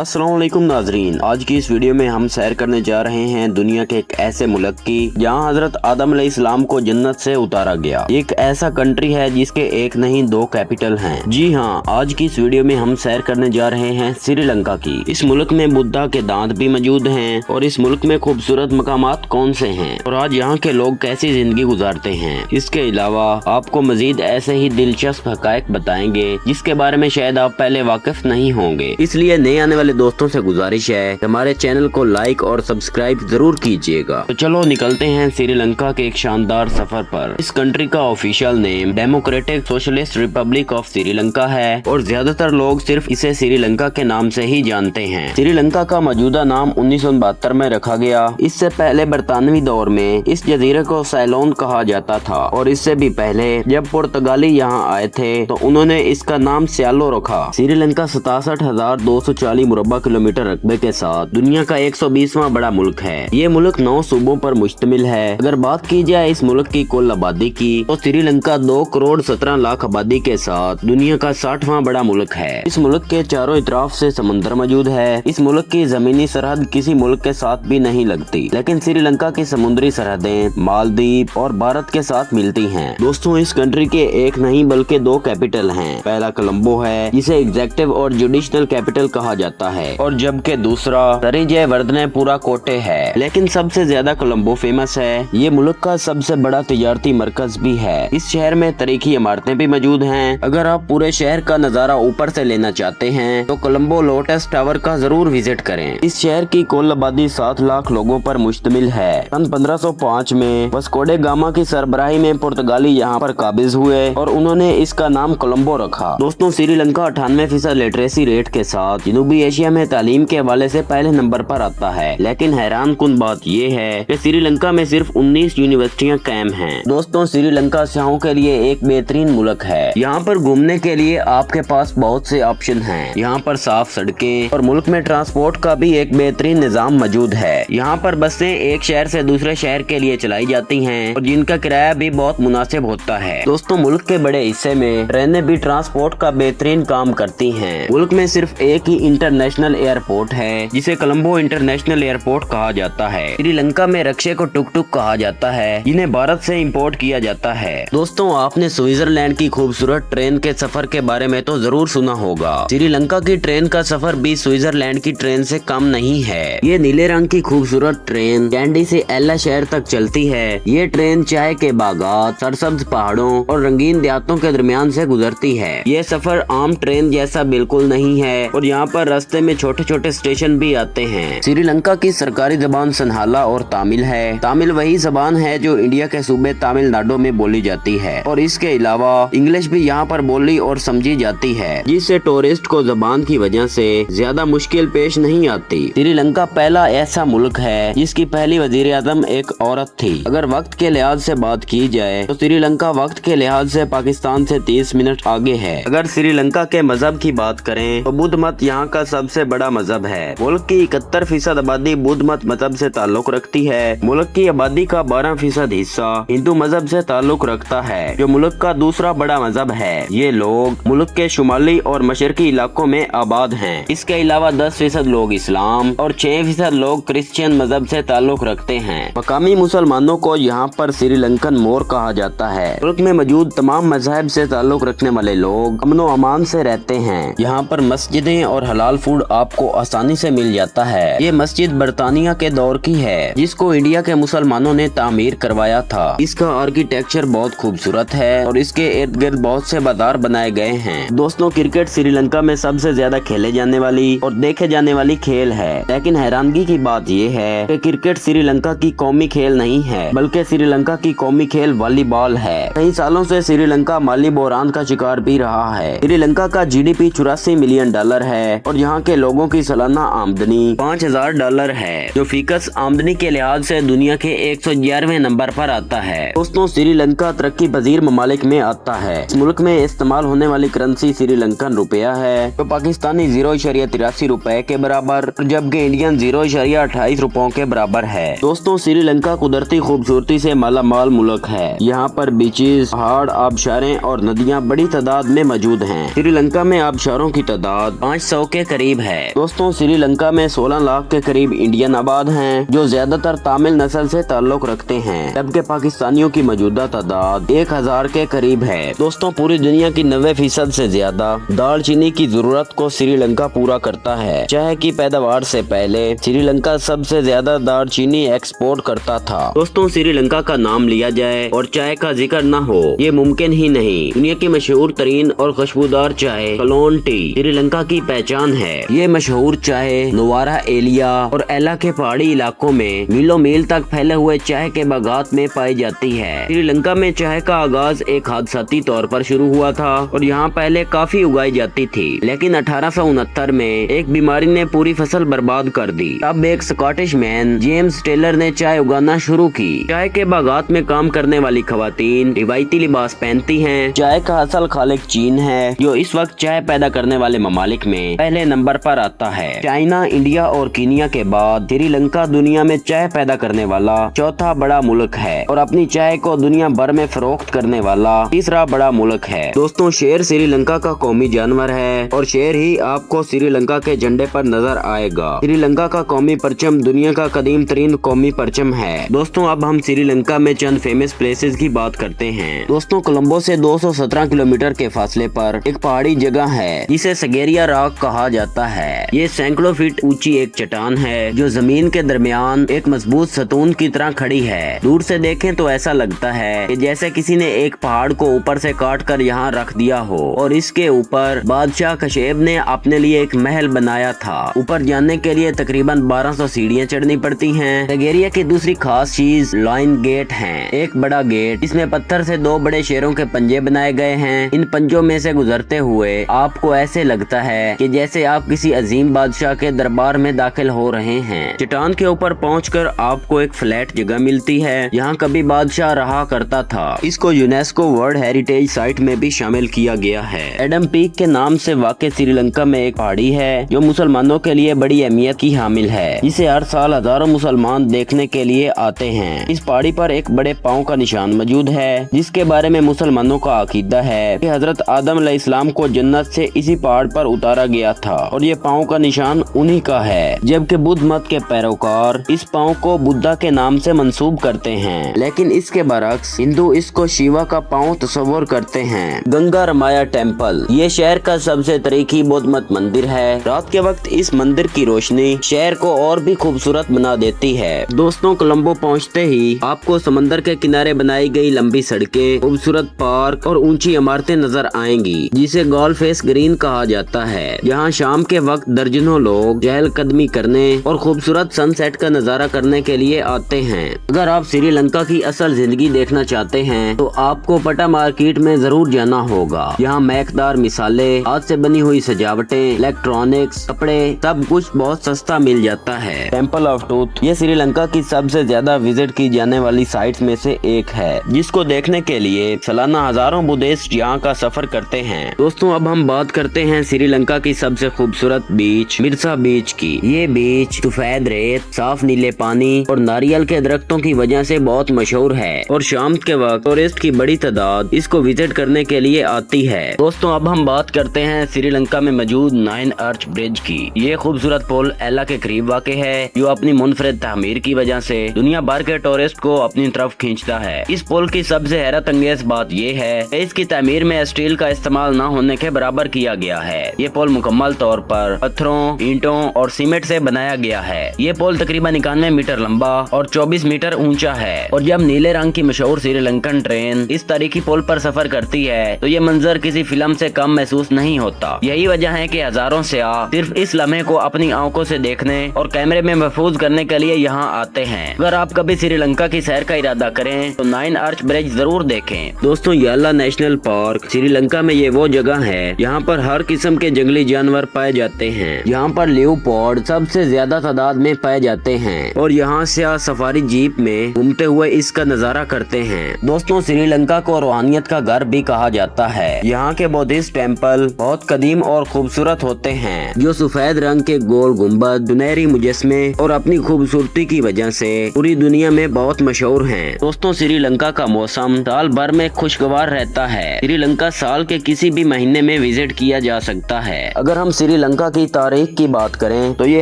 अस्सलाम वालेकुम नाजरीन, आज की इस वीडियो में हम सैर करने जा रहे हैं दुनिया के एक ऐसे मुल्क की जहां हजरत आदम अलैहिस्सलाम को जन्नत से उतारा गया। एक ऐसा कंट्री है जिसके एक नहीं दो कैपिटल हैं। जी हाँ, आज की इस वीडियो में हम सैर करने जा रहे हैं श्रीलंका की। इस मुल्क में बुद्धा के दांत भी मौजूद हैं और इस मुल्क में खूबसूरत मकामात कौन से हैं और आज यहाँ के लोग कैसी जिंदगी गुजारते हैं। इसके अलावा आपको मजीद ऐसे ही दिलचस्प हकायक बताएंगे जिसके बारे में शायद आप पहले वाकिफ नहीं होंगे। इसलिए नए आने वाले दोस्तों से गुजारिश है कि हमारे चैनल को लाइक और सब्सक्राइब जरूर कीजिएगा। तो चलो निकलते हैं श्रीलंका के एक शानदार सफर पर। इस कंट्री का official name democratic socialist Republic of Sri Lanka है और ज्यादातर लोग सिर्फ इसे श्रीलंका के नाम से ही जानते हैं। श्रीलंका का मौजूदा नाम 1972 में रखा गया। इससे पहले बरतानवी दौर में इस जजीरे को सैलोन कहा जाता था और इससे भी पहले जब पुर्तगाली यहाँ आए थे तो उन्होंने इसका नाम स्यालो रखा। श्रीलंका 67,240 मुरब्बा किलोमीटर रकबे के साथ दुनिया का 120वां बड़ा मुल्क है। ये मुल्क 9 सूबों पर मुश्तमिल है। अगर बात की जाए इस मुल्क की कुल आबादी की तो श्रीलंका 2 करोड़ 17 लाख आबादी के साथ दुनिया का 60वां बड़ा मुल्क है। इस मुल्क के चारों तरफ से समंदर मौजूद है। इस मुल्क की जमीनी सरहद किसी मुल्क के साथ भी नहीं लगती, लेकिन श्रीलंका की समुद्री सरहदें मालदीव और भारत के साथ मिलती हैं। दोस्तों, इस कंट्री के एक नहीं बल्कि 2 कैपिटल हैं। पहला कोलंबो है जिसे एग्जीक्यूटिव और जुडिशनल कैपिटल कहा जाता है और जबकि दूसरा तरीजयवर्धनेपुरा कोटे है। लेकिन सबसे ज्यादा कोलंबो फेमस है। ये मुल्क का सबसे बड़ा तिजारती मरकज भी है। इस शहर में तारीखी इमारतें भी मौजूद हैं। अगर आप पूरे शहर का नजारा ऊपर से लेना चाहते हैं तो कोलंबो लोटस टावर का जरूर विजिट करें। इस शहर की कुल आबादी 7 लाख लोगों पर मुश्तमिल है। सन 1505 में वास्को ड गामा की सरबराही में पुर्तगाली यहाँ पर काबिज हुए और उन्होंने इसका नाम कोलंबो रखा। दोस्तों, श्रीलंका 98% लिटरेसी रेट के साथ जनूबी एशिया में तालीम के हवाले से पहले नंबर पर आता है। लेकिन हैरान कुन बात ये है कि श्रीलंका में सिर्फ 19 यूनिवर्सिटियां कायम हैं। दोस्तों, श्रीलंका सियाहों के लिए एक बेहतरीन मुल्क है। यहाँ पर घूमने के लिए आपके पास बहुत से ऑप्शन हैं। यहाँ पर साफ सड़कें और मुल्क में ट्रांसपोर्ट का भी एक बेहतरीन निजाम मौजूद है। यहाँ पर बसें एक शहर से दूसरे शहर के लिए चलाई जाती हैं और जिनका किराया भी बहुत मुनासिब होता है। दोस्तों, मुल्क के बड़े हिस्से में ट्रेनें भी ट्रांसपोर्ट का बेहतरीन काम करती हैं। मुल्क में सिर्फ एक ही इंटरनेशनल एयरपोर्ट है जिसे कोलंबो इंटरनेशनल एयरपोर्ट कहा जाता है। श्रीलंका में रक्शे को टुक टुक कहा जाता है जिन्हें भारत से इंपोर्ट किया जाता है। दोस्तों, आपने स्विट्जरलैंड की खूबसूरत ट्रेन के सफर के बारे में तो जरूर सुना होगा। श्रीलंका की ट्रेन का सफर भी स्विट्जरलैंड की ट्रेन से कम नहीं है। ये नीले रंग की खूबसूरत ट्रेन कैंडी से एला शहर तक चलती है। ये ट्रेन चाय के बागात, सरसब्ज पहाड़ों और रंगीन देहातों के दरमियान से गुजरती है। ये सफर आम ट्रेन जैसा बिल्कुल नहीं है और यहाँ पर रास्ते में छोटे छोटे स्टेशन भी आते हैं। श्रीलंका की सरकारी जबान सन्हाला और तामिल है। तामिल वही जबान है जो इंडिया के सूबे तमिलनाडु में बोली जाती है और इसके अलावा इंग्लिश भी यहाँ पर बोली और समझी जाती है, जिससे टूरिस्ट को जबान की वजह से ज्यादा मुश्किल पेश नहीं आती। श्रीलंका पहला ऐसा मुल्क है जिसकी पहली वजीर आज़म एक औरत थी। अगर वक्त के लिहाज से बात की जाए तो श्रीलंका वक्त के लिहाज से पाकिस्तान से 30 मिनट आगे है। अगर श्रीलंका के मजहब की बात करें तो बुद्ध मत यहाँ का सबसे बड़ा मजहब है। मुल्क की 71% आबादी बुद्ध मत मजहब से ताल्लुक रखती है। मुल्क की आबादी का 12% हिस्सा हिंदू मजहब से ताल्लुक रखता है जो मुल्क का दूसरा बड़ा मजहब है। ये लोग मुल्क के शुमाली और मशरकी इलाकों में आबाद हैं। इसके अलावा 10% लोग इस्लाम और 6% लोग क्रिश्चियन मजहब से ताल्लुक रखते हैं। मकामी मुसलमानों को यहाँ पर श्रीलंकन मोर कहा जाता है। मुल्क में मौजूद तमाम मजहब से ताल्लुक रखने वाले लोग अमन व अमान से रहते हैं। यहाँ पर मस्जिदें और हलाल फूड आपको आसानी से मिल जाता है। ये मस्जिद बरतानिया के दौर की है जिसको इंडिया के मुसलमानों ने तामीर करवाया था। इसका आर्किटेक्चर बहुत खूबसूरत है और इसके इर्द गिर्द बहुत से बाजार बनाए गए हैं। दोस्तों, क्रिकेट श्रीलंका में सबसे ज्यादा खेले जाने वाली और देखे जाने वाली खेल है। लेकिन हैरानगी की बात यह है कि क्रिकेट श्रीलंका की कौमी खेल नहीं है बल्कि श्रीलंका की कौमी खेल वॉलीबॉल है। कई सालों से श्रीलंका माली बहरान का शिकार भी रहा है। श्रीलंका का GDP $84 मिलियन है और यहाँ के लोगों की सालाना आमदनी $5000 है जो फीकस आमदनी के लिहाज से दुनिया के 111वें नंबर पर आता है। दोस्तों, श्रीलंका तरक्की पजीर ममालिक में आता है। इस मुल्क में इस्तेमाल होने वाली करेंसी श्रीलंकन रुपया है जो पाकिस्तानी 0.83 रुपए के बराबर जबकि इंडियन 0.28 रुपयों के बराबर है। दोस्तों, श्रीलंका कुदरती खूबसूरती से माला माल मुल्क है। यहाँ पर बीचेस, पहाड़, आबशारें और नदियाँ बड़ी तादाद में मौजूद हैं। श्रीलंका में आबशारों की तादाद 500 के करीब करीब है। दोस्तों श्रीलंका में 16 लाख के करीब इंडियन आबाद हैं, जो ज्यादातर तमिल नस्ल से ताल्लुक रखते हैं, जबकि पाकिस्तानियों की मौजूदा तादाद 1000 के करीब है। दोस्तों पूरी दुनिया की 90% से ज्यादा दालचीनी की जरूरत को श्रीलंका पूरा करता है। चाय की पैदावार से पहले श्रीलंका सबसे ज्यादा दालचीनी एक्सपोर्ट करता था। दोस्तों श्रीलंका का नाम लिया जाए और चाय का जिक्र न हो, ये मुमकिन ही नहीं। दुनिया की मशहूर तरीन और खुशबूदार चाय कलोन टी श्रीलंका की पहचान है। ये मशहूर चाय नोवारा एलिया और एला के पहाड़ी इलाकों में मीलों मील तक फैले हुए चाय के बागात में पाई जाती है। श्रीलंका में चाय का आगाज एक हादसाती तौर पर शुरू हुआ था और यहाँ पहले काफी उगाई जाती थी, लेकिन 1869 में एक बीमारी ने पूरी फसल बर्बाद कर दी। अब एक स्कॉटिश मैन जेम्स टेलर ने चाय उगाना शुरू की। चाय के बागात में काम करने वाली खवातीन रिवायती लिबास पहनती हैं। चाय का असल खालिक चीन है, जो इस वक्त चाय पैदा करने वाले ममालिक में पहले नंबर पर आता है। चाइना, इंडिया और कीनिया के बाद श्रीलंका दुनिया में चाय पैदा करने वाला चौथा बड़ा मुल्क है और अपनी चाय को दुनिया भर में फरोख्त करने वाला तीसरा बड़ा मुल्क है। दोस्तों शेर श्रीलंका का कौमी जानवर है और शेर ही आपको श्रीलंका के झंडे पर नजर आएगा। श्रीलंका का कौमी परचम दुनिया का कदीम तरीन कौमी परचम है। दोस्तों अब हम श्रीलंका में चंद फेमस प्लेसेस की बात करते हैं। दोस्तों कोलंबो से 217 किलोमीटर के फासले पर एक पहाड़ी जगह है जिसे सगेरिया रॉक कहा जाता है। ये सैकड़ों फीट ऊंची एक चट्टान है जो जमीन के दरमियान एक मजबूत सतून की तरह खड़ी है। दूर से देखें तो ऐसा लगता है कि जैसे किसी ने एक पहाड़ को ऊपर से काट कर यहाँ रख दिया हो और इसके ऊपर बादशाह कशेब ने अपने लिए एक महल बनाया था। ऊपर जाने के लिए तकरीबन 1200 सीढ़ियाँ चढ़नी पड़ती हैं। सगेरिया की दूसरी खास चीज लाइन गेट है, एक बड़ा गेट। इसमें पत्थर से 2 बड़े शेरों के पंजे बनाए गए हैं। इन पंजों में से गुजरते हुए आपको ऐसे लगता है कि जैसे आप किसी अजीम बादशाह के दरबार में दाखिल हो रहे हैं। चट्टान के ऊपर पहुंचकर आपको एक फ्लैट जगह मिलती है, यहाँ कभी बादशाह रहा करता था। इसको यूनेस्को वर्ल्ड हेरिटेज साइट में भी शामिल किया गया है। एडम पीक के नाम से वाक़ श्रीलंका में एक पहाड़ी है जो मुसलमानों के लिए बड़ी अहमियत की हामिल है, जिसे हर साल हजारों मुसलमान देखने के लिए आते हैं। इस पहाड़ी पर एक बड़े पाँव का निशान मौजूद है, जिसके बारे में मुसलमानों का अकीदा है कि हजरत आदम अलैहिस्सलाम को जन्नत से इसी पहाड़ पर उतारा गया था और ये पाँव का निशान उन्हीं का है। जबकि बुद्ध मत के पैरोकार इस पाँव को बुद्धा के नाम से मंसूब करते हैं, लेकिन इसके बरक्स हिंदू इसको शिवा का पाँव तस्वर करते हैं। गंगा रमाया टेम्पल ये शहर का सबसे तारीखी बौद्ध मत मंदिर है। रात के वक्त इस मंदिर की रोशनी शहर को और भी खूबसूरत बना देती है। दोस्तों कोलंबो पहुंचते ही आपको समंदर के किनारे बनाई गई लंबी सड़कें, खूबसूरत पार्क और ऊंची इमारतें नजर आएंगी, जिसे गोल्फ फेस ग्रीन कहा जाता है। यहाँ शाम के वक्त दर्जनों लोग चहलकदमी करने और खूबसूरत सनसेट का नजारा करने के लिए आते हैं। अगर आप श्रीलंका की असल जिंदगी देखना चाहते हैं तो आपको पटा मार्केट में जरूर जाना होगा। यहाँ महकदार मिसाले, हाथ से बनी हुई सजावटें, इलेक्ट्रॉनिक्स, कपड़े, सब कुछ बहुत सस्ता मिल जाता है। टेम्पल ऑफ ट्रूथ ये श्रीलंका की सबसे ज्यादा विजिट की जाने वाली साइट्स में से एक है, जिसको देखने के लिए सालाना हजारों बुद्धिस्ट यहाँ का सफर करते हैं। दोस्तों अब हम बात करते हैं श्रीलंका की सबसे खूबसूरत बीच मिर्सा बीच की। ये बीच सफेद रेत, साफ नीले पानी और नारियल के दरख्तों की वजह से बहुत मशहूर है और शाम के वक्त टूरिस्ट की बड़ी तादाद इसको विजिट करने के लिए आती है। दोस्तों अब हम बात करते हैं श्रीलंका में मौजूद 9 आर्च ब्रिज की। ये खूबसूरत पुल एला के करीब वाक़ है, जो अपनी मुनफरिद तामीर की वजह से दुनिया भर के टूरिस्ट को अपनी तरफ खींचता है। इस पुल की सबसे हैरत अंगेज बात ये है कि इसकी तामीर में स्टील का इस्तेमाल न होने के बराबर किया गया है। ये पुल मुकम्मल तौर पर पत्थरों, ईंटों और सीमेंट से बनाया गया है। ये पुल तकरीबन 91 मीटर लंबा और 24 मीटर ऊंचा है और जब नीले रंग की मशहूर श्रीलंकन ट्रेन इस तारीखी पुल पर सफर करती है तो ये मंजर किसी फिल्म से कम महसूस नहीं होता। यही वजह है कि हजारों सयाह सिर्फ इस लम्हे को अपनी आंखों से देखने और कैमरे में महफूज करने के लिए यहाँ आते हैं। अगर आप कभी श्रीलंका की सैर का इरादा करें तो 9 आर्च ब्रिज जरूर देखें। दोस्तों याला नेशनल पार्क श्रीलंका में ये वो जगह है यहाँ पर हर किस्म के जंगली जानवर पाए जाते हैं। यहाँ पर लियोपार्ड सबसे ज्यादा तादाद में पाए जाते हैं और यहाँ से सफारी जीप में घूमते हुए इसका नजारा करते हैं। दोस्तों श्रीलंका को रूहानियत का घर भी कहा जाता है। यहाँ के बुद्धिस्ट टेम्पल बहुत कदीम और खूबसूरत होते हैं, जो सफेद रंग के गोल गुंबद, सुनहरी मुजस्मे और अपनी खूबसूरती की वजह से पूरी दुनिया में बहुत मशहूर हैं। दोस्तों श्रीलंका का मौसम साल भर में खुशगवार रहता है। श्रीलंका साल के किसी भी महीने में विजिट किया जा सकता है। अगर हम श्रीलंका श्रीलंका की तारीख की बात करें तो ये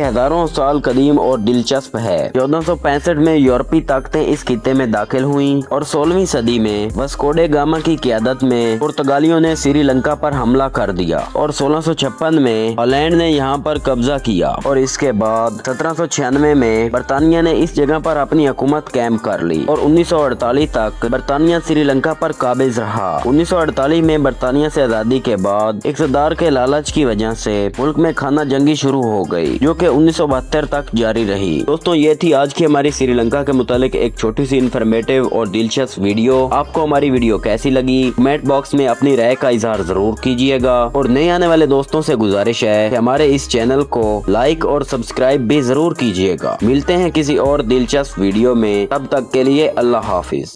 हजारों साल कदीम और दिलचस्प है। 1465 में यूरोपीय ताकतें इस खित्ते में दाखिल हुईं और 16वीं सदी में वास्को ड गामा की क़यादत में पुर्तगालियों ने श्रीलंका पर हमला कर दिया और 1656 में हॉलैंड ने यहाँ पर कब्जा किया और इसके बाद 1796 में बरतानिया ने इस जगह पर अपनी हुकूमत कायम कर ली और 1948 तक बरतानिया श्रीलंका पर काबिज रहा। 1948 में बरतानिया से आजादी के बाद इक़्तिदार के लालच की वजह से मुल्क में खाना जंगी शुरू हो गई, जो कि 1972 तक जारी रही। दोस्तों, ये थी आज की हमारी श्रीलंका के मुतालिक एक छोटी सी इन्फॉर्मेटिव और दिलचस्प वीडियो। आपको हमारी वीडियो कैसी लगी कमेंट बॉक्स में अपनी राय का इजहार जरूर कीजिएगा और नए आने वाले दोस्तों से गुजारिश है कि हमारे इस चैनल को लाइक और सब्सक्राइब भी जरूर कीजिएगा। मिलते हैं किसी और दिलचस्प वीडियो में, तब तक के लिए अल्लाह हाफिज।